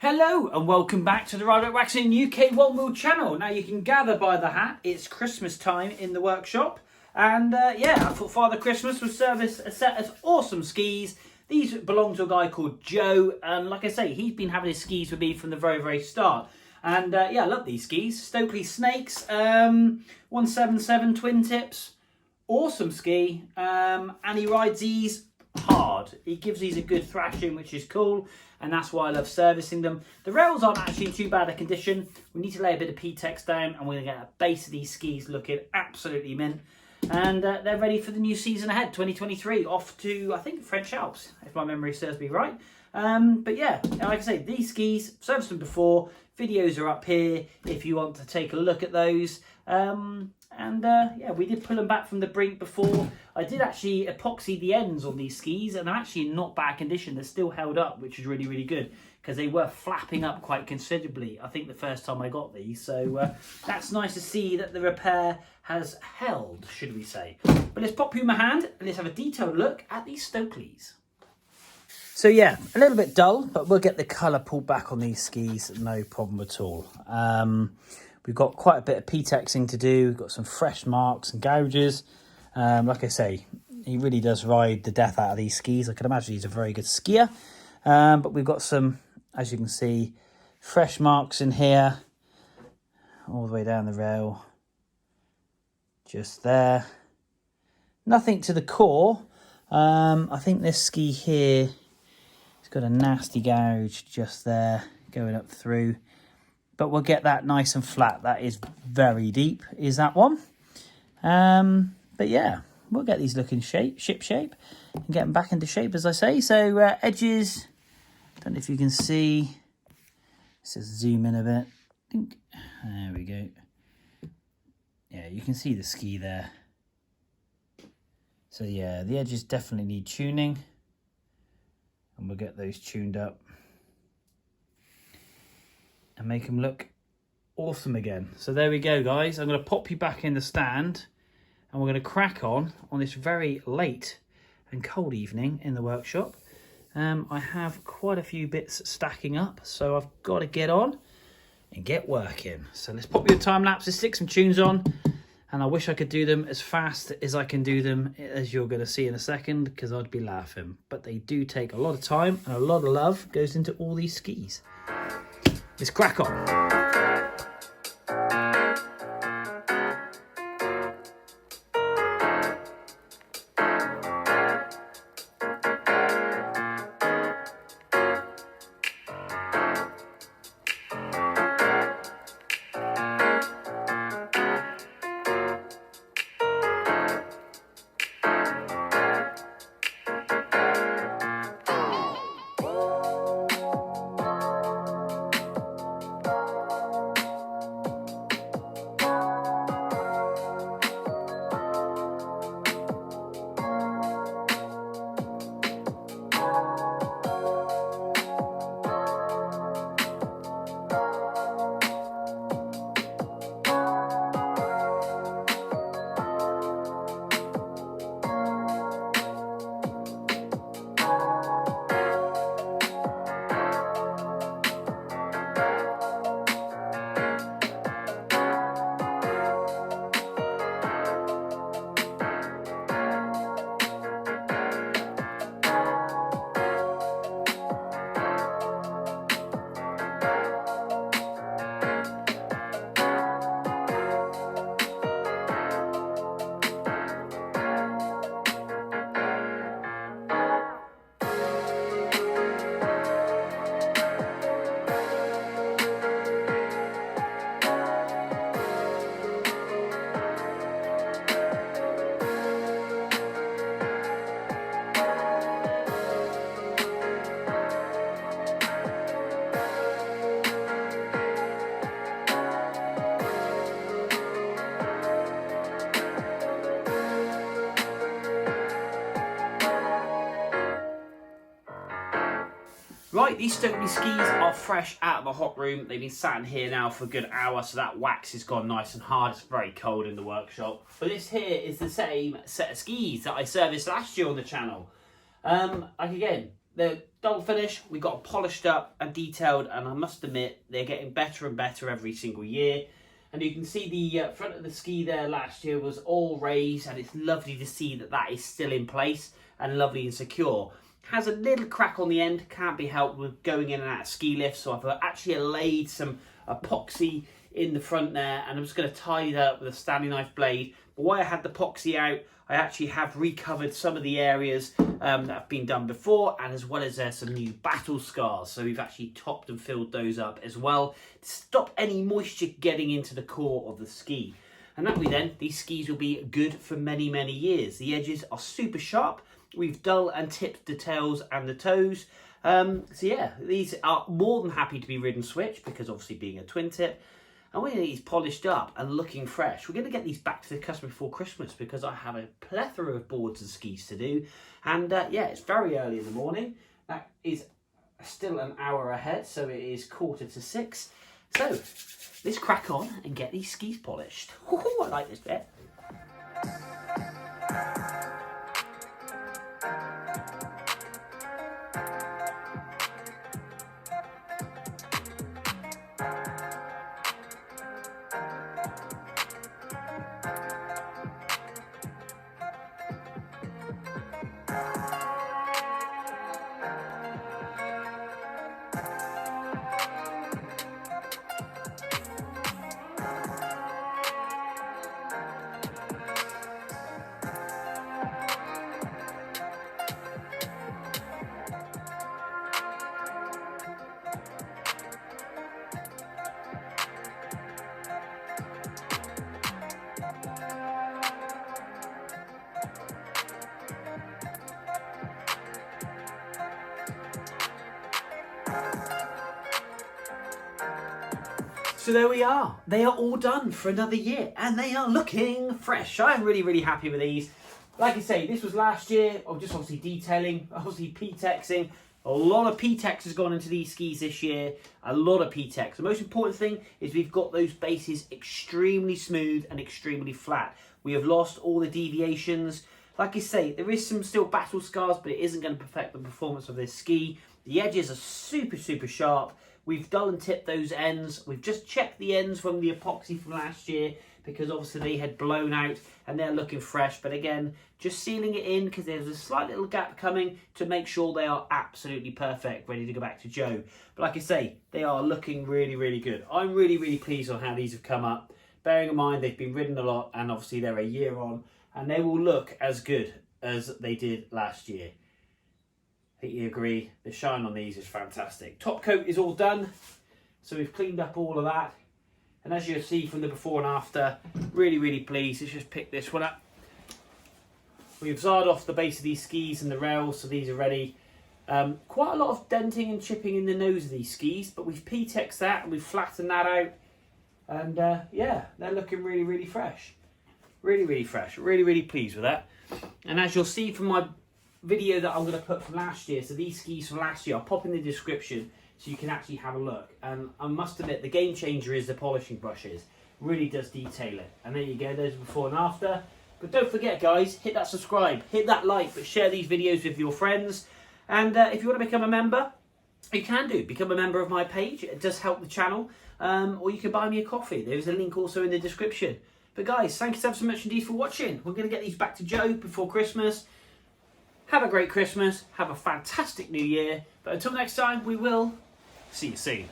Hello and welcome back to the Rider Waxing UK One Wheel channel. Now you can gather by the hat, it's Christmas time in the workshop. And yeah, I thought Father Christmas would service a set of awesome skis. These belong to a guy called Joe. And like I say, he's been having his skis with me from the very start. And yeah, I love these skis. Stockli Snakes, 177 twin tips. Awesome ski. And he rides these hard. He gives these a good thrashing, which is cool. And that's why I love servicing them. The rails aren't actually in too bad a condition. We need to lay a bit of PTEX down and we're going to get a base of these skis looking absolutely mint. And they're ready for the new season ahead, 2023, off to, I think, French Alps, if my memory serves me right. But yeah, like I say, these skis, serviced them before, videos are up here if you want to take a look at those. Yeah, we did pull them back from the brink before. I did actually epoxy the ends on these skis and they're actually in not bad condition. They're still held up, which is really good because they were flapping up quite considerably, I think, the first time I got these. So that's nice to see that the repair has held, should we say. But let's pop you in my hand and let's have a detailed look at these Stocklis. So yeah, a little bit dull, but we'll get the colour pulled back on these skis, no problem at all. We've got quite a bit of PTEXing to do. We've got some fresh marks and gouges. Like I say, he really does ride the death out of these skis. I can imagine he's a very good skier. But we've got some, as you can see, fresh marks in here, all the way down the rail, just there. Nothing to the core. I think this ski here has got a nasty gouge just there going up through. But we'll get that nice and flat. That is very deep, is that one. But yeah, we'll get these looking ship shape and get them back into shape, as I say. So edges, don't know if you can see. Let's just zoom in a bit. There we go. Yeah, you can see the ski there. So yeah, the edges definitely need tuning. And we'll get those tuned up and make them look awesome again. So there we go, guys. I'm going to pop you back in the stand and we're going to crack on this very late and cold evening in the workshop. I have quite a few bits stacking up, so I've got to get on and get working. So let's pop you a time lapse, let's stick some tunes on, and I wish I could do them as fast as I can do them, as you're going to see in a second, because I'd be laughing. But they do take a lot of time and a lot of love goes into all these skis. Let's crack on. Right, these Stockli skis are fresh out of the hot room. They've been sat in here now for a good hour, so that wax has gone nice and hard. It's very cold in the workshop. But this here is the same set of skis that I serviced last year on the channel. Like again, they're dull finish. We got them polished up and detailed, and I must admit they're getting better and better every single year. And you can see the front of the ski there last year was all raised, and it's lovely to see that that is still in place and lovely and secure. Has a little crack on the end, can't be helped with going in and out of ski lifts, so I've actually laid some epoxy in the front there, and I'm just going to tidy that up with a Stanley knife blade. But while I had the epoxy out, I actually have recovered some of the areas that have been done before, and as well as there's some new battle scars, so we've actually topped and filled those up as well to stop any moisture getting into the core of the ski. And that way then, these skis will be good for many, many years. The edges are super sharp. We've dull and tipped the tails and the toes. So yeah, these are more than happy to be ridden switch, because obviously being a twin tip. And we're going to get these polished up and looking fresh. We're going to get these back to the customer before Christmas, because I have a plethora of boards and skis to do. And yeah, it's very early in the morning. That is still an hour ahead, so it is 5:45. So let's crack on and get these skis polished. Ooh, I like this bit. So there we are. They are all done for another year, and they are looking fresh. I'm really, really happy with these. Like I say, this was last year. I'm just obviously detailing, obviously PTEXing. A lot of PTEX has gone into these skis this year. A lot of PTEX. The most important thing is we've got those bases extremely smooth and extremely flat. We have lost all the deviations. Like I say, there is some still battle scars, but it isn't going to affect the performance of this ski. The edges are super, super sharp. We've dull and tipped those ends. We've just checked the ends from the epoxy from last year, because obviously they had blown out and they're looking fresh. But again, just sealing it in, because there's a slight little gap coming to make sure they are absolutely perfect, ready to go back to Joe. But like I say, they are looking really, really good. I'm really, really pleased on how these have come up. Bearing in mind they've been ridden a lot, and obviously they're a year on, and they will look as good as they did last year. I think you agree, the shine on these is fantastic. Top coat is all done, so we've cleaned up all of that. And as you'll see from the before and after, really, really pleased. Let's just pick this one up. We've zarred off the base of these skis and the rails, so these are ready. Quite a lot of denting and chipping in the nose of these skis, but we've PTEXed that and we've flattened that out. And yeah, they're looking really, really fresh. Really, really fresh. Really, really pleased with that. And as you'll see from my video that I'm going to put from last year, so these skis from last year, I'll pop in the description so you can actually have a look. And I must admit, the game changer is the polishing brushes. Really does detail it. And there you go, there's before and after. But don't forget, guys, hit that subscribe, hit that like, but share these videos with your friends. And if you want to become a member, you can do. Become a member of my page. It does help the channel. Or you can buy me a coffee. There's a link also in the description. But guys, thank you so much indeed for watching. We're going to get these back to Joe before Christmas. Have a great Christmas. Have a fantastic New Year. But until next time, we will see you soon.